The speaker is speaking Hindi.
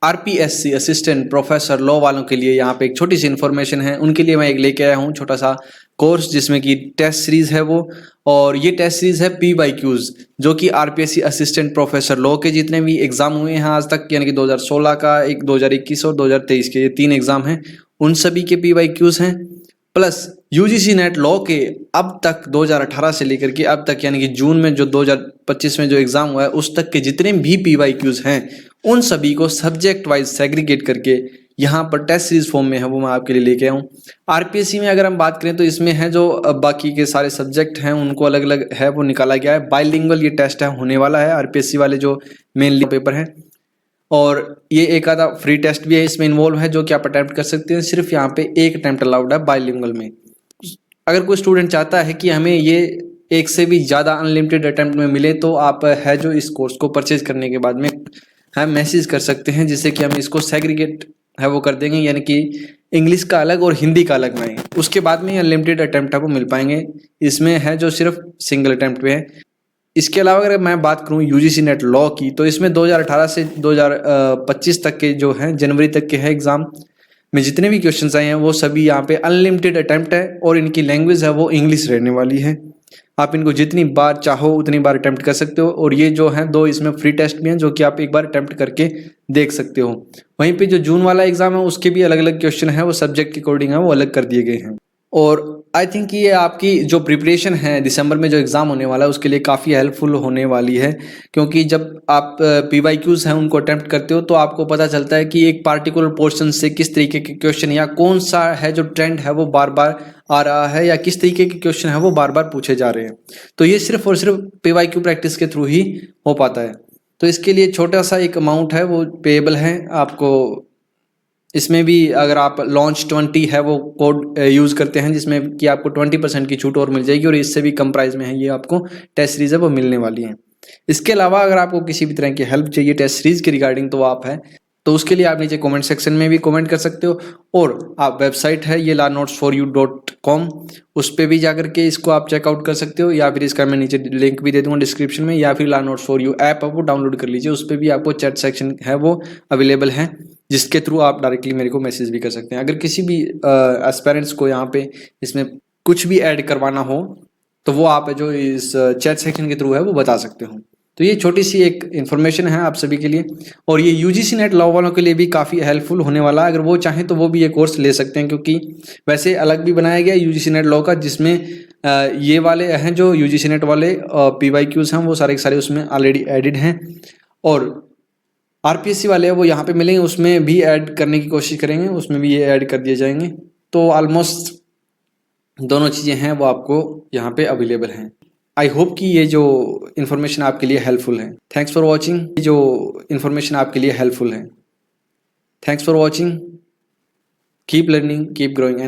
आरपीएससी असिस्टेंट प्रोफेसर लॉ वालों के लिए यहाँ पे एक छोटी सी इन्फॉर्मेशन है। उनके लिए मैं एक लेके आया हूँ छोटा सा कोर्स, जिसमें कि टेस्ट सीरीज है वो, और ये टेस्ट सीरीज है PYQs, जो कि आरपीएससी असिस्टेंट प्रोफेसर लॉ के जितने भी एग्जाम हुए हैं आज तक, यानी कि 2016 का, एक 2021 और 2023 के, ये 3 एग्जाम हैं, उन सभी के PYQs हैं। प्लस यूजीसी नेट लॉ के अब तक 2018 से लेकर के अब तक, यानी कि जून में जो 2025 में जो एग्जाम हुआ है उस तक के जितने भी PYQs हैं, उन सभी को सब्जेक्ट वाइज सेग्रीगेट करके यहाँ पर टेस्ट सीरीज फॉर्म में है वो मैं आपके लिए लेके आया हूँ। आरपीएससी में अगर हम बात करें तो इसमें है जो बाकी के सारे सब्जेक्ट हैं उनको अलग अलग है वो निकाला गया है। बाइलिंगुअल ये टेस्ट है होने वाला है आरपीएससी वाले जो मेनली पेपर हैं, और ये एक आधा फ्री टेस्ट भी है इसमें इन्वॉल्व है जो कि आप अटैम्प्ट कर सकते हैं। सिर्फ यहाँ पे एक अटैम्प्ट अलाउड है बाइलिंगुअल में। अगर कोई स्टूडेंट चाहता है कि हमें ये एक से भी ज़्यादा अनलिमिटेड अटैम्प्ट में मिले, तो आप है जो इस कोर्स को परचेज करने के बाद में है मैसेज कर सकते हैं, जिससे कि हम इसको सेग्रीगेट है वो कर देंगे, यानी कि इंग्लिश का अलग और हिंदी का अलग बनाएंगे। उसके बाद में अनलिमिटेड अटैम्प्ट आपको मिल पाएंगे। इसमें है जो सिर्फ सिंगल अटैम्प्ट पे है। इसके अलावा अगर मैं बात करूं यूजीसी नेट लॉ की, तो इसमें 2018 से 2025 तक के जो हैं, जनवरी तक के हैं एग्जाम में जितने भी क्वेश्चंस आए हैं वो सभी यहाँ पे अनलिमिटेड अटैम्प्ट है, और इनकी लैंग्वेज है वो इंग्लिश रहने वाली है। आप इनको जितनी बार चाहो उतनी बार अटैम्प्ट कर सकते हो, और ये जो है 2 इसमें फ्री टेस्ट भी हैं जो कि आप एक बार अटैम्प्ट करके देख सकते हो। वहीं पे जो जून वाला एग्जाम है उसके भी अलग अलग क्वेश्चन है, वो सब्जेक्ट के अकॉर्डिंग है वो अलग कर दिए गए हैं। और आई थिंक ये आपकी जो प्रिपरेशन है दिसंबर में जो एग्ज़ाम होने वाला है उसके लिए काफ़ी हेल्पफुल होने वाली है, क्योंकि जब आप PYQs हैं उनको अटैम्प्ट करते हो तो आपको पता चलता है कि एक पार्टिकुलर पोर्शन से किस तरीके के क्वेश्चन या कौन सा है जो ट्रेंड है वो बार बार आ रहा है, या किस तरीके के क्वेश्चन है वो बार बार पूछे जा रहे हैं। तो ये सिर्फ और सिर्फ PYQ प्रैक्टिस के थ्रू ही हो पाता है। तो इसके लिए छोटा सा एक अमाउंट है वो पेएबल है आपको। इसमें भी अगर आप लॉन्च 20 है वो कोड यूज़ करते हैं, जिसमें कि आपको 20% की छूट और मिल जाएगी, और इससे भी कम प्राइस में है ये आपको टेस्ट सीरीज है वो मिलने वाली है। इसके अलावा अगर आपको किसी भी तरह की हेल्प चाहिए टेस्ट सीरीज के रिगार्डिंग, तो आप है तो उसके लिए आप नीचे कमेंट सेक्शन में भी कमेंट कर सकते हो, और आप वेबसाइट है ये learnnotes4u.com, उस पर भी जाकर के इसको आप चेकआउट कर सकते हो, या फिर इसका मैं नीचे लिंक भी दे दूंगा डिस्क्रिप्शन में, या फिर LearnNotes4u ऐप है वो डाउनलोड कर लीजिए, उस पर भी आपको चैट सेक्शन है वो अवेलेबल है, जिसके थ्रू आप डायरेक्टली मेरे को मैसेज भी कर सकते हैं। अगर किसी भी एस्पिरेंट्स को यहाँ पे इसमें कुछ भी ऐड करवाना हो तो वो आप जो इस चैट सेक्शन के थ्रू है वो बता सकते हो। तो ये छोटी सी एक इन्फॉर्मेशन है आप सभी के लिए, और ये यूजीसी नेट लॉ वालों के लिए भी काफ़ी हेल्पफुल होने वाला है। अगर वो चाहें तो वो भी ये कोर्स ले सकते हैं, क्योंकि वैसे अलग भी बनाया गया यूजीसी नेट लॉ का, जिसमें ये वाले हैं जो यूजीसी नेट वाले PYQs हैं वो सारे के सारे उसमें ऑलरेडी एडिड हैं, और आरपीएससी वाले वो यहाँ पे मिलेंगे उसमें भी ऐड करने की कोशिश करेंगे, उसमें भी ये ऐड कर दिए जाएंगे। तो ऑलमोस्ट दोनों चीज़ें हैं वो आपको यहाँ पे अवेलेबल हैं। आई होप कि ये जो इन्फॉर्मेशन आपके लिए हेल्पफुल है। Thanks for watching. जो इन्फॉर्मेशन आपके लिए हेल्पफुल है। Thanks for watching. Keep learning, keep growing.